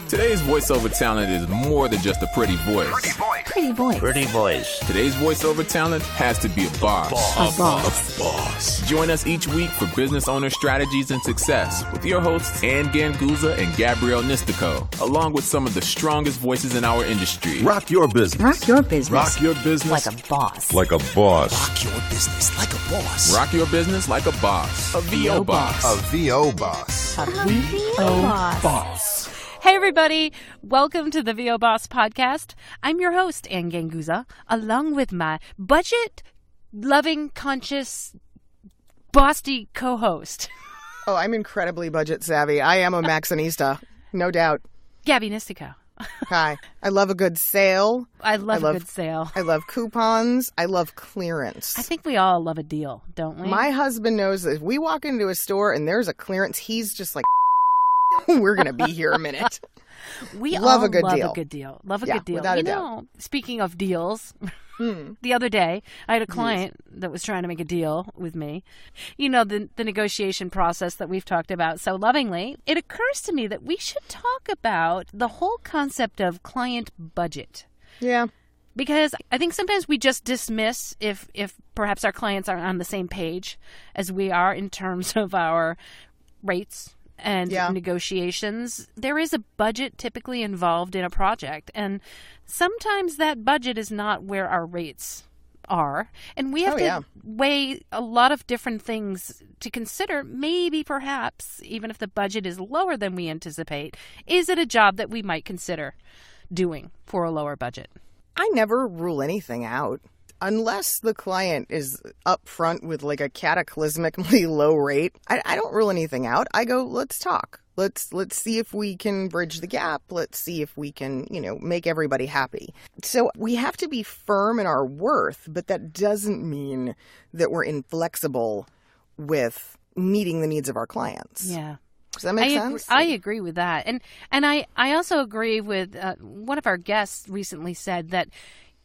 Today's voiceover talent is more than just a pretty voice. Pretty voice. Today's voiceover talent has to be a boss. A boss. Join us each week for business owner strategies and success with your hosts Ann Ganguzza and Gabrielle Nistico, along with some of the strongest voices in our industry. Rock your business. Rock your business. Rock your business. Like a boss. Like a boss. Rock your business like a boss. Rock your business like a boss. A VO boss. A VO boss. A VO boss. Hey everybody, welcome to the VO Boss podcast. I'm your host, Ann Ganguzza, along with my budget-loving, conscious, bossy co-host. Oh, I'm incredibly budget savvy. I am a Maxinista, no doubt. Gabby Nistico. Hi. I love a good sale. I love a good sale. I love coupons. I love clearance. I think we all love a deal, don't we? My husband knows that if we walk into a store and there's a clearance, he's just like, we're going to be here a minute. We love all a good love deal. a good deal. Love a Yeah, good deal. without a You doubt. know, speaking of deals, the other day I had a client that was trying to make a deal with me. You know, the negotiation process that we've talked about so lovingly. It occurs to me that we should talk about the whole concept of client budget. Yeah. Because I think sometimes we just dismiss if perhaps our clients aren't on the same page as we are in terms of our rates and negotiations. There is a budget typically involved in a project, and sometimes that budget is not where our rates are, and we have to weigh a lot of different things to consider. Maybe perhaps even if the budget is lower than we anticipate, is it a job that we might consider doing for a lower budget? I never rule anything out. Unless the client is upfront with like a cataclysmically low rate, I don't rule anything out. I go, let's talk. Let's see if we can bridge the gap. Let's see if we can, make everybody happy. So we have to be firm in our worth, but that doesn't mean that we're inflexible with meeting the needs of our clients. Yeah. Does that make sense? I agree with that. And I also agree with one of our guests recently said that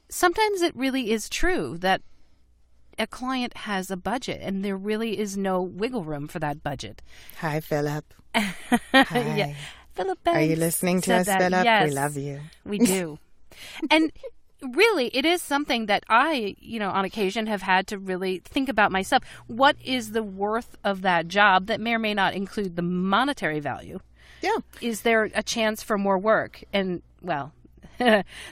sometimes it really is true that a client has a budget and there really is no wiggle room for that budget. Hi, Philip. Hi. Yeah. Philip Banks. Are you listening to us, that. Philip? Yes, we love you. We do. And really, it is something that I, on occasion have had to really think about myself. What is the worth of that job that may or may not include the monetary value? Yeah. Is there a chance for more work? And, well,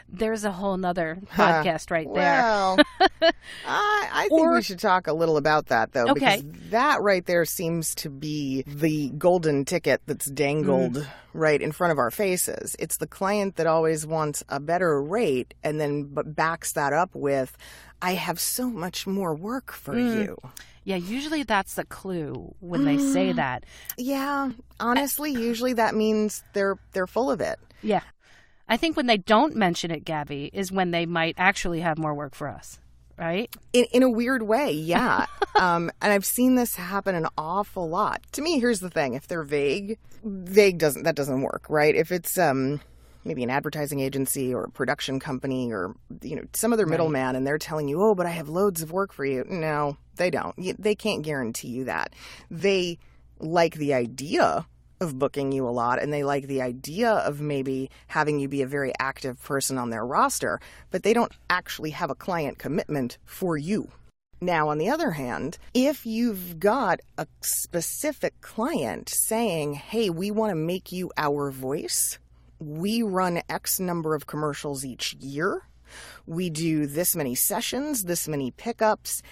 there's a whole nother podcast right there. Well, I think we should talk a little about that, though, because that right there seems to be the golden ticket that's dangled right in front of our faces. It's the client that always wants a better rate and then backs that up with, I have so much more work for you. Yeah, usually that's the clue when they say that. Yeah, honestly, usually that means they're full of it. Yeah. I think when they don't mention it, Gabby, is when they might actually have more work for us, right? In a weird way, yeah. And I've seen this happen an awful lot. To me, here's the thing. If they're vague that doesn't work, right? If it's maybe an advertising agency or a production company or, some other middleman and they're telling you, oh, but I have loads of work for you. No, they don't. They can't guarantee you that. They like the idea of booking you a lot, and they like the idea of maybe having you be a very active person on their roster, but they don't actually have a client commitment for you. Now, on the other hand, if you've got a specific client saying, hey, we want to make you our voice, we run X number of commercials each year, we do this many sessions, this many pickups,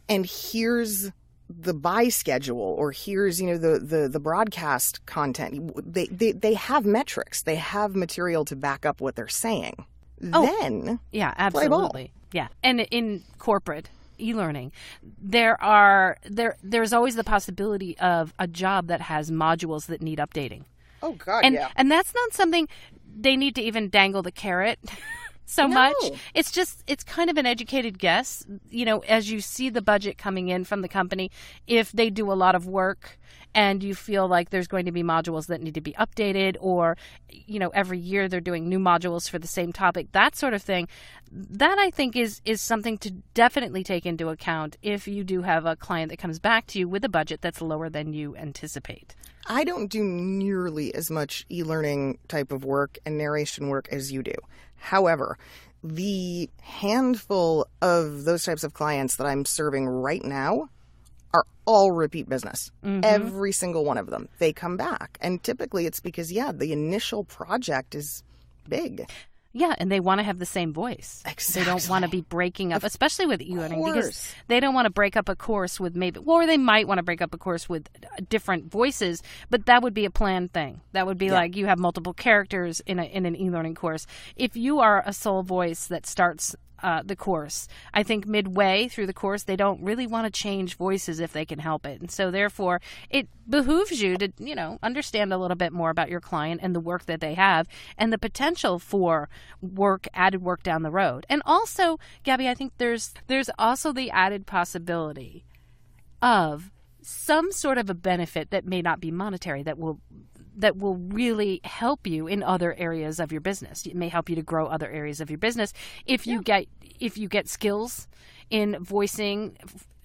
and here's the buy schedule, or here's the broadcast content. They have metrics. They have material to back up what they're saying. Then yeah, play ball. absolutely. Yeah. And in corporate e-learning, there's always the possibility of a job that has modules that need updating. Oh God, and and that's not something they need to even dangle the carrot much. It's kind of an educated guess, as you see the budget coming in from the company. If they do a lot of work and you feel like there's going to be modules that need to be updated, or every year they're doing new modules for the same topic, that sort of thing, that I think is something to definitely take into account if you do have a client that comes back to you with a budget that's lower than you anticipate. I don't do nearly as much e-learning type of work and narration work as you do. However, the handful of those types of clients that I'm serving right now are all repeat business. Mm-hmm. Every single one of them. They come back. And typically it's because, the initial project is big. Yeah, and they want to have the same voice. Exactly. They don't want to be breaking up, especially with e-learning, because they don't want to break up a course with or they might want to break up a course with different voices, but that would be a planned thing. That would be like you have multiple characters in an e-learning course. If you are a sole voice that starts the course, I think midway through the course, they don't really want to change voices if they can help it. And so therefore, it behooves you to, understand a little bit more about your client and the work that they have and the potential for added work down the road. And also, Gabby, I think there's also the added possibility of some sort of a benefit that may not be monetary that will really help you in other areas of your business. It may help you to grow other areas of your business if you get skills in voicing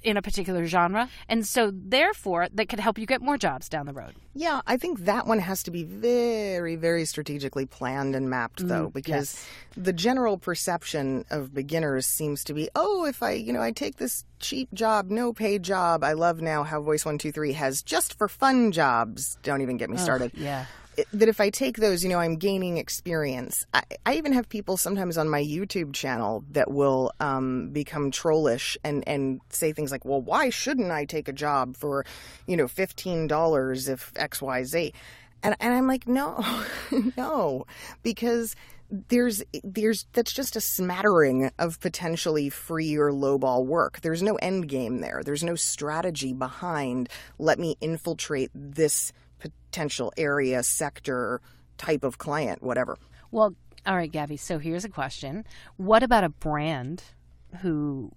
in a particular genre. And so therefore that could help you get more jobs down the road. Yeah, I think that one has to be very, very strategically planned and mapped though, because the general perception of beginners seems to be, if I take this cheap job, no paid job. I love now how Voice 123 has just for fun jobs. Don't even get me started. That if I take those, I'm gaining experience. I even have people sometimes on my YouTube channel that will become trollish and say things like, well, why shouldn't I take a job for, $15 if X, Y, Z? And I'm like, no, no, because that's just a smattering of potentially free or lowball work. There's no end game there. There's no strategy behind, let me infiltrate this potential area, sector, type of client, whatever. Well, all right, Gabby, so here's a question. What about a brand who,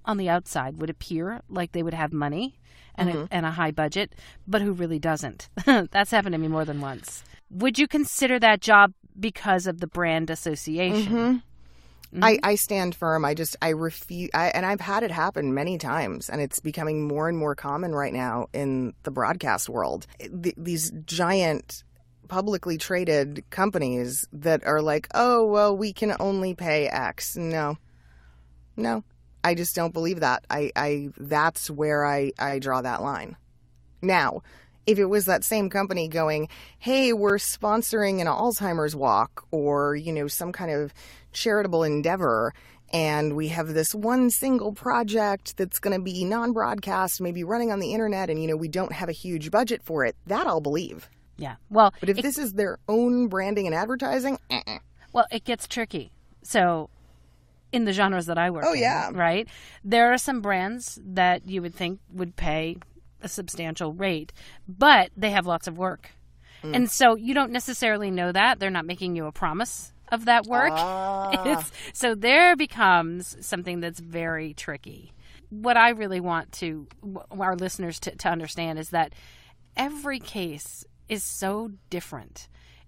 on the outside, would appear like they would have money and a high budget, but who really doesn't? That's happened to me more than once. Would you consider that job because of the brand association? Mm-hmm. I stand firm. I refuse. And I've had it happen many times, and it's becoming more and more common right now in the broadcast world. These giant publicly traded companies that are like, oh, well, we can only pay X. No, I just don't believe that. That's where I draw that line. Now, if it was that same company going, hey, we're sponsoring an Alzheimer's walk or, some kind of charitable endeavor, and we have this one single project that's going to be non-broadcast, maybe running on the internet, and, we don't have a huge budget for it, that I'll believe. Yeah. Well, but if this is their own branding and advertising, Well, it gets tricky. So in the genres that I work in, right, there are some brands that you would think would pay a substantial rate, but they have lots of work. And so you don't necessarily know that. They're not making you a promise of that work. So there becomes something that's very tricky. What I really want our listeners to understand is that every case is so different.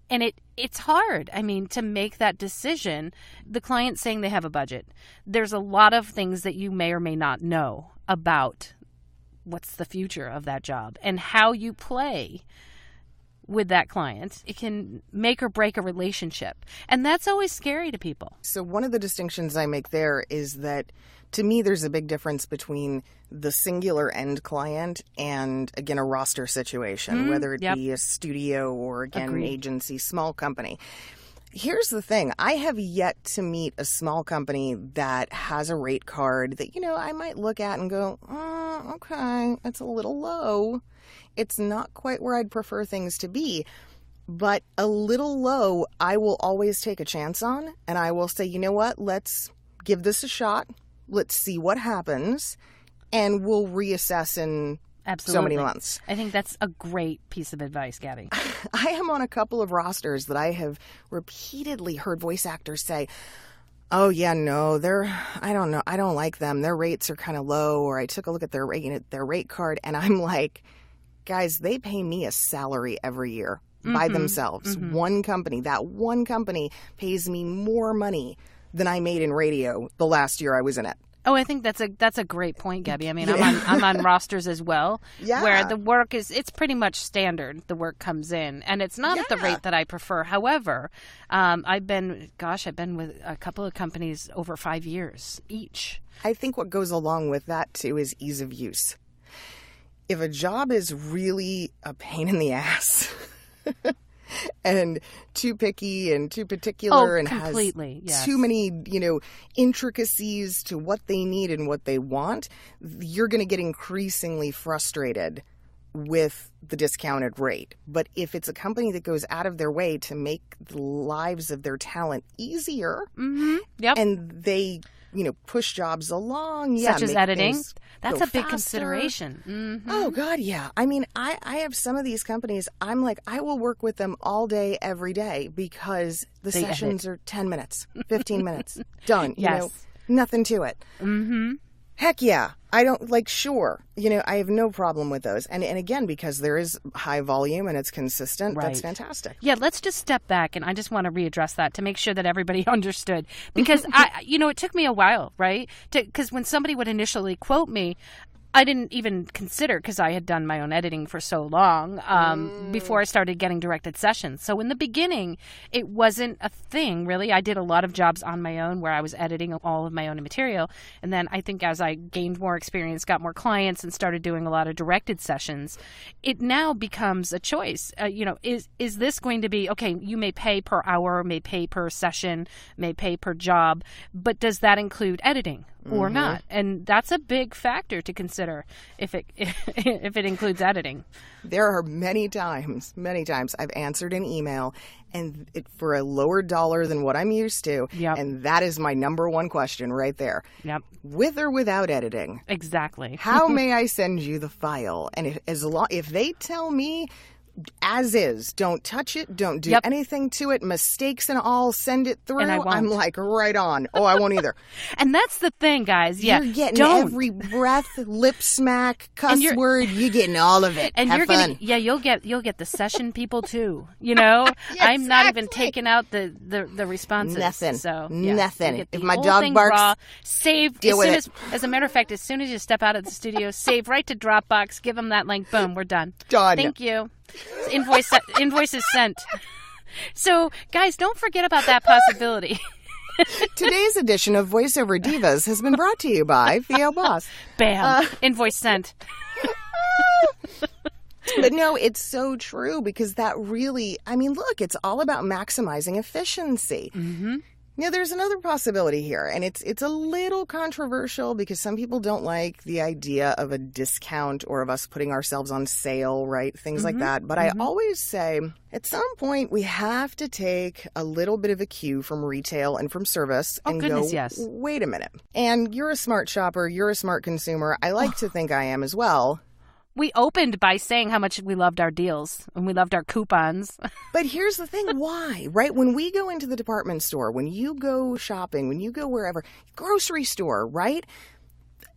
And it's hard, to make that decision. The client saying they have a budget. There's a lot of things that you may or may not know about what's the future of that job and how you play with that client. It can make or break a relationship. And that's always scary to people. So one of the distinctions I make there is that, to me, there's a big difference between the singular end client and, again, a roster situation, whether it be a studio or, again, an agency, small company. Here's the thing. I have yet to meet a small company that has a rate card that, I might look at and go, okay, it's a little low. It's not quite where I'd prefer things to be, but a little low, I will always take a chance on, and I will say, you know what, let's give this a shot. Let's see what happens, and we'll reassess in so many months. I think that's a great piece of advice, Gabby. I am on a couple of rosters that I have repeatedly heard voice actors say, oh, yeah, no, I don't know. I don't like them. Their rates are kind of low, or I took a look at their rate card, and I'm like, guys, they pay me a salary every year by themselves. One company pays me more money than I made in radio the last year I was in it. Oh, I think that's a great point, Gabby. I mean, I'm on rosters as well, where the work it's pretty much standard. The work comes in, and it's not at the rate that I prefer. However, I've been with a couple of companies over 5 years each. I think what goes along with that too is ease of use. If a job is really a pain in the ass and too picky and too particular and has too many, intricacies to what they need and what they want, you're going to get increasingly frustrated with the discounted rate. But if it's a company that goes out of their way to make the lives of their talent easier, and they push jobs along, such as editing, that's a big faster. Consideration. Mm-hmm. Oh God, yeah. I mean, I have some of these companies. I'm like, I will work with them all day, every day, because the sessions are 10 minutes, 15 minutes, done. Nothing to it. Mm-hmm. Heck yeah. I don't sure. I have no problem with those. And again, because there is high volume and it's consistent, that's fantastic. Yeah, let's just step back, and I just want to readdress that to make sure that everybody understood. Because, it took me a while, right? Because when somebody would initially quote me, I didn't even consider, because I had done my own editing for so long before I started getting directed sessions. So in the beginning, it wasn't a thing, really. I did a lot of jobs on my own where I was editing all of my own material. And then I think as I gained more experience, got more clients, and started doing a lot of directed sessions, it now becomes a choice. Is this going to be, okay, you may pay per hour, may pay per session, may pay per job, but does that include editing? Or not, and that's a big factor to consider if it includes editing. There are many times I've answered an email and for a lower dollar than what I'm used to, and that is my number one question right there. Yep. With or without editing? Exactly. How may I send you the file? And if they tell me as is, don't touch it, don't do anything to it, mistakes and all, send it through, I'm like, right on. Oh, I won't either. And that's the thing, guys. Yeah, you're getting every breath, lip smack, cuss word. You're getting all of it. And Have fun. You'll get the session people too. I'm not even taking out the responses. Nothing. So nothing. If my dog barks, raw, save deal with it. As a matter of fact, as soon as you step out of the studio, save right to Dropbox. Give them that link. Boom, we're done. Done. Thank you. Invoice is sent. So, guys, don't forget about that possibility. Today's edition of Voiceover Divas has been brought to you by SOOO Boss. Bam. Invoice sent. But no, it's so true, because that really, look, it's all about maximizing efficiency. Mm-hmm. Now, there's another possibility here, and it's a little controversial because some people don't like the idea of a discount or of us putting ourselves on sale, right? Things like that. But I always say, at some point, we have to take a little bit of a cue from retail and from service and go, wait a minute. And you're a smart shopper. You're a smart consumer. I like to think I am as well. We opened by saying how much we loved our deals and we loved our coupons. But here's the thing. Why, right? When we go into the department store, when you go shopping, when you go wherever, grocery store, right?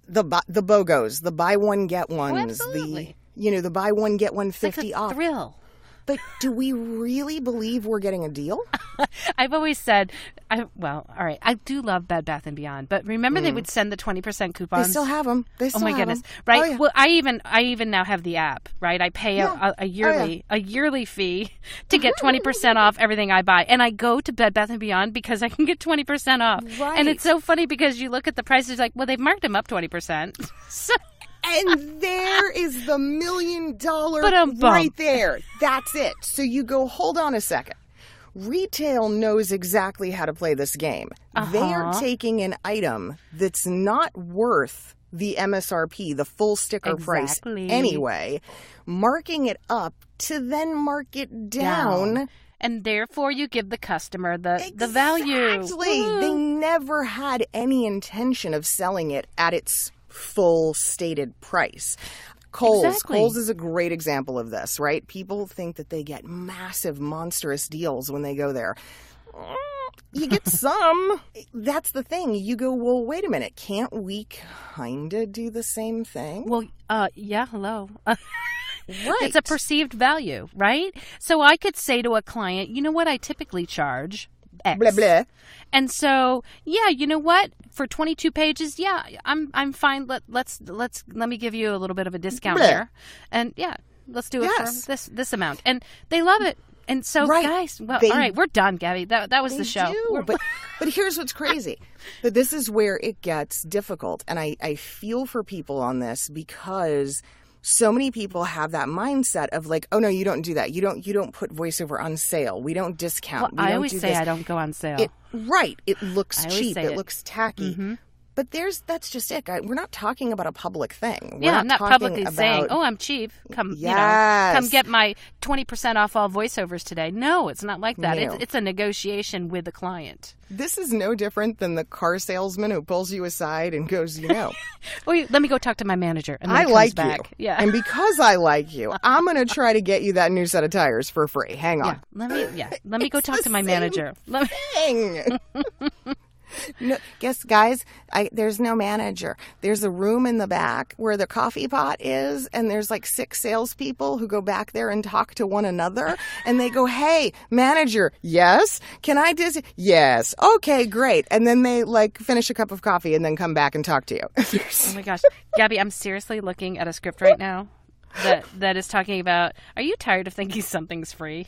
The BOGOs, the buy one, get ones, the buy one, get one 50 like a off. Thrill. But do we really believe we're getting a deal? I've always said, all right, I do love Bed Bath & Beyond, but remember they would send the 20% coupons? They still have them. Oh my goodness. Right? Oh, yeah. Well, I even now have the app, right? I pay a yearly fee to get 20% off everything I buy. And I go to Bed Bath & Beyond because I can get 20% off. Right. And it's so funny because you look at the prices like, well, they've marked them up 20%. So and there is the $1 million right there. That's it. So you go, hold on a second. Retail knows exactly how to play this game. They are taking an item that's not worth the MSRP, the full sticker price anyway, marking it up to then mark it down. And therefore, you give the customer the value. Exactly. They never had any intention of selling it at its full stated price. Kohl's is a great example of this, right? People think that they get massive, monstrous deals when they go there. You get some. That's the thing. You go, well, wait a minute. Can't we kind of do the same thing? Well, hello. Right. It's a perceived value, right? So I could say to a client, you know what I typically charge? X. Blah, blah. And so, yeah, you know what? For 22 pages, yeah, I'm fine. Let me give you a little bit of a discount Blah. here. And yeah, let's do it for this amount. And they love it. And so, guys, well, all right, we're done, Gabby. That was the show. But here's what's crazy. That this is where it gets difficult. And I feel for people on this because so many people have that mindset of like, oh, no, you don't do that. You don't put voiceover on sale. We don't discount. Well, I always say I don't go on sale. It looks cheap. It looks tacky. Mm-hmm. But that's just it. We're not talking about a public thing. I'm not publicly saying, "Oh, I'm cheap. Come get my 20% off all voiceovers today." No, it's not like that. No. It's a negotiation with the client. This is no different than the car salesman who pulls you aside and goes, "Oh, let me go talk to my manager." And then I like back. you, yeah. And because I like you, I'm going to try to get you that new set of tires for free. Hang on. Yeah. Let me go talk to my manager. No, guys, there's no manager. There's a room in the back where the coffee pot is, and there's like 6 salespeople who go back there and talk to one another, and they go, "Hey, manager, yes? Can I yes. Okay, great." And then they like finish a cup of coffee and then come back and talk to you. Oh my gosh. Gabby, I'm seriously looking at a script right now that is talking about, are you tired of thinking something's free?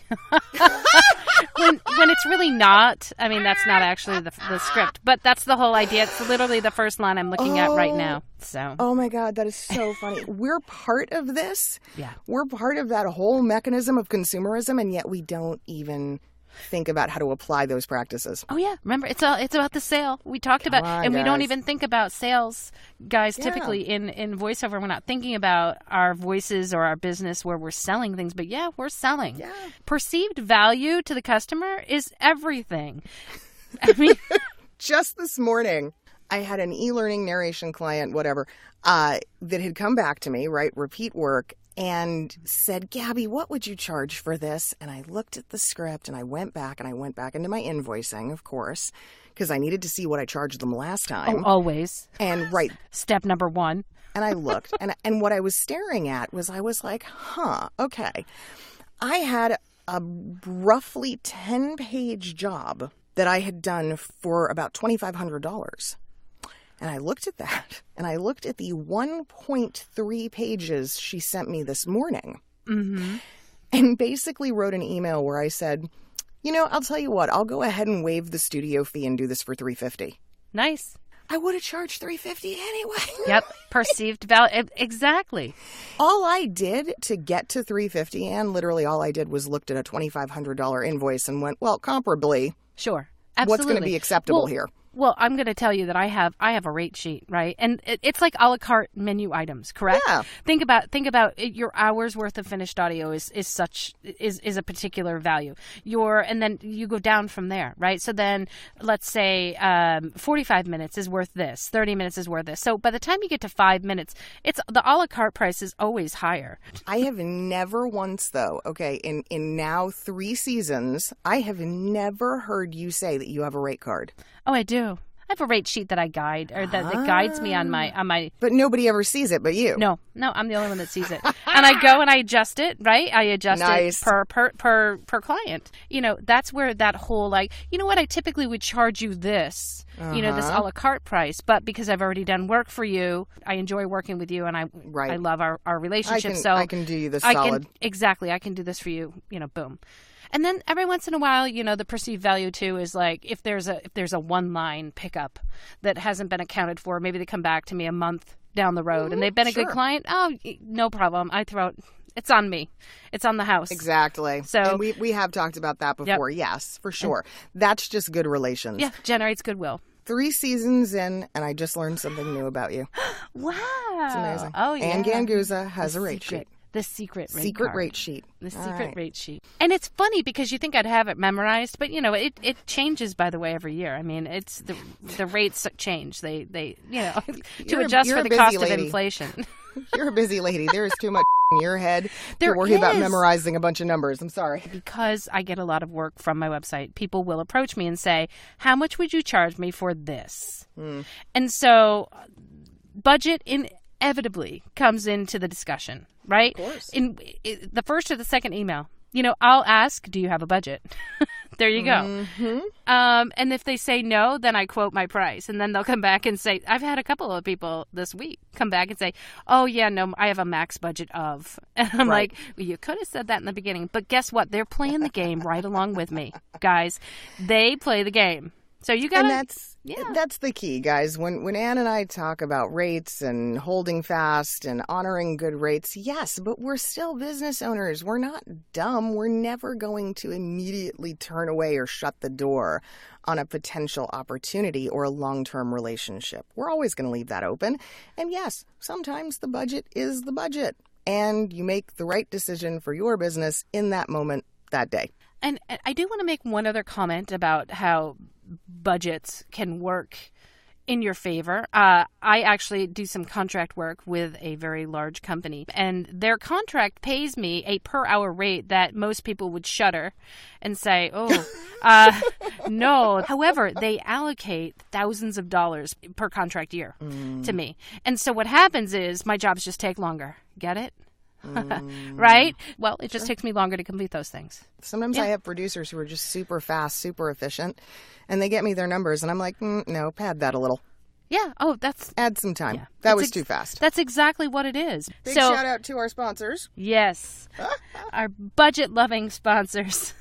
when it's really not. I mean, that's not actually the script, but that's the whole idea. It's literally the first line I'm looking at right now. So. Oh my God, that is so funny. We're part of this. Yeah. We're part of that whole mechanism of consumerism, and yet we don't even think about how to apply those practices. Oh yeah, remember it's about the sale. We talked about, and we don't even think about sales, guys. Yeah. Typically in voiceover, we're not thinking about our voices or our business where we're selling things, but yeah, we're selling. Yeah. Perceived value to the customer is everything. I mean, just this morning, I had an e-learning narration client, whatever, that had come back to me, right, repeat work, and said, "Gabby, what would you charge for this?" And I looked at the script and I went back into my invoicing, of course, because I needed to see what I charged them last time. Oh, always. And Step number 1. And I looked and what I was staring at was, I was like, okay. I had a roughly 10-page job that I had done for about $2,500. And I looked at that, and I looked at the 1.3 pages she sent me this morning, and basically wrote an email where I said, I'll tell you what, I'll go ahead and waive the studio fee and do this for $350. Nice. I would have charged $350 anyway. Yep, perceived value. Exactly. All I did to get to $350, and literally all I did was looked at a $2,500 invoice and went, well, comparably. Sure. Absolutely. What's going to be acceptable here? Well, I'm going to tell you that I have a rate sheet, right? And it's like a la carte menu items, correct? Yeah. Think about it, your hour's worth of finished audio is a particular value. And then you go down from there, right? So then let's say 45 minutes is worth this, 30 minutes is worth this. So by the time you get to 5 minutes, it's the a la carte price is always higher. I have never once, though, okay, in now 3 seasons, I have never heard you say that you have a rate card. Oh, I do. I have a rate sheet that I guide, or that guides me on my. But nobody ever sees it, but you. No, I'm the only one that sees it, and I go and I adjust it. Right, I adjust it per client. That's where that whole what, I typically would charge you this. This a la carte price, but because I've already done work for you, I enjoy working with you, and I love our relationship. I can do you this solid. I can do this for you. Boom. And then every once in a while, the perceived value too is like if there's a one-line pickup that hasn't been accounted for, maybe they come back to me a month down the road and they've been a good client. Oh, no problem. I throw it. It's on me. It's on the house. Exactly. So and we have talked about that before. Yep. Yes, for sure. That's just good relations. Yeah, generates goodwill. 3 seasons in, and I just learned something new about you. Wow. It's amazing. Oh, yeah. And Ganguzza has a rate sheet. The secret rate sheet. The secret rate sheet. And it's funny because you think I'd have it memorized, but it changes, by the way, every year. I mean, it's the rates change. They to adjust for the cost of inflation. You're a busy lady. There is too much in your head to worry about memorizing a bunch of numbers. I'm sorry. Because I get a lot of work from my website. People will approach me and say, "How much would you charge me for this?" And so budget inevitably comes into the discussion. Right? Of course. In the first or the second email, I'll ask, do you have a budget? There you go. And if they say no, then I quote my price. And then they'll come back and say, I've had a couple of people this week come back and say, oh, yeah, no, I have a max budget of. And I'm like, well, you could have said that in the beginning. But guess what? They're playing the game right along with me, guys. They play the game. So you got to... That's the key, guys. When Ann and I talk about rates and holding fast and honoring good rates, yes, but we're still business owners. We're not dumb. We're never going to immediately turn away or shut the door on a potential opportunity or a long-term relationship. We're always going to leave that open. And yes, sometimes the budget is the budget, and you make the right decision for your business in that moment, that day. And I do want to make one other comment about how budgets can work in your favor. I actually do some contract work with a very large company, and their contract pays me a per hour rate that most people would shudder and say, no. However, they allocate thousands of dollars per contract year to me. And so what happens is my jobs just take longer. Get it? Right? Well, it just takes me longer to complete those things. Sometimes I have producers who are just super fast, super efficient, and they get me their numbers, and I'm like, no, pad that a little. Yeah. Oh, that's... Add some time. Yeah. That was too fast. That's exactly what it is. Big shout out to our sponsors. Yes. Our budget-loving sponsors.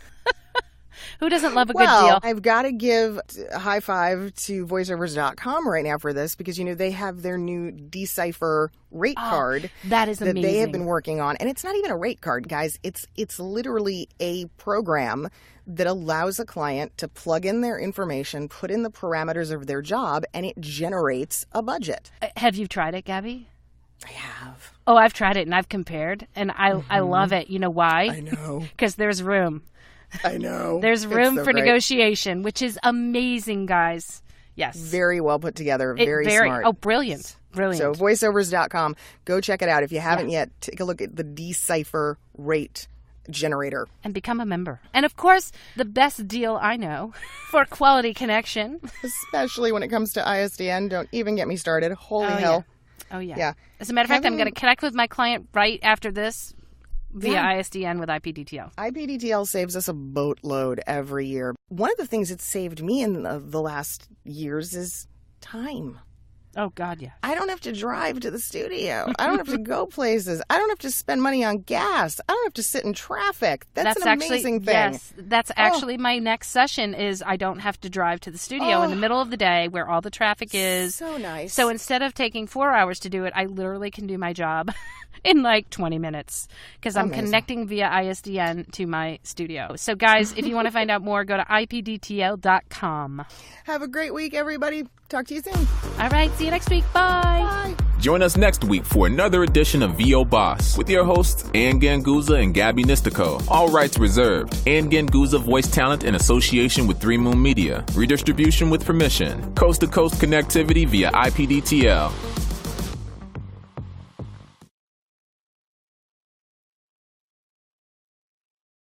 Who doesn't love a good deal? Well, I've got to give a high five to voiceovers.com right now for this because, they have their new Decipher rate card. That is amazing. That they have been working on. And it's not even a rate card, guys. It's literally a program that allows a client to plug in their information, put in the parameters of their job, and it generates a budget. Have you tried it, Gabby? I have. Oh, I've tried it and I've compared, and I love it. You know why? I know. Because there's room. I know. There's room for negotiation, which is amazing, guys. Yes. Very well put together. Very smart. Oh, brilliant. Brilliant. So voiceovers.com. Go check it out. If you haven't yet, take a look at the Decipher rate generator. And become a member. And, of course, the best deal I know for quality connection. Especially when it comes to ISDN. Don't even get me started. Holy hell. Yeah. Oh, yeah. As a matter of fact, I'm going to connect with my client right after this. Via ISDN with IPDTL. IPDTL saves us a boatload every year. One of the things that's saved me in the last years is time. Oh, God, yeah. I don't have to drive to the studio. I don't have to go places. I don't have to spend money on gas. I don't have to sit in traffic. That's an amazing thing. Yes, that's actually my next session is I don't have to drive to the studio in the middle of the day where all the traffic is. So nice. So instead of taking 4 hours to do it, I literally can do my job in like 20 minutes because I'm connecting via ISDN to my studio. So, guys, if you want to find out more, go to ipdtl.com. Have a great week, everybody. Talk to you soon. All right. See you next week. Bye. Bye. Join us next week for another edition of VO Boss with your hosts, Ann Ganguzza and Gabby Nistico. All rights reserved. Ann Ganguzza voice talent in association with 3 Moon Media. Redistribution with permission. Coast-to-coast connectivity via IPDTL.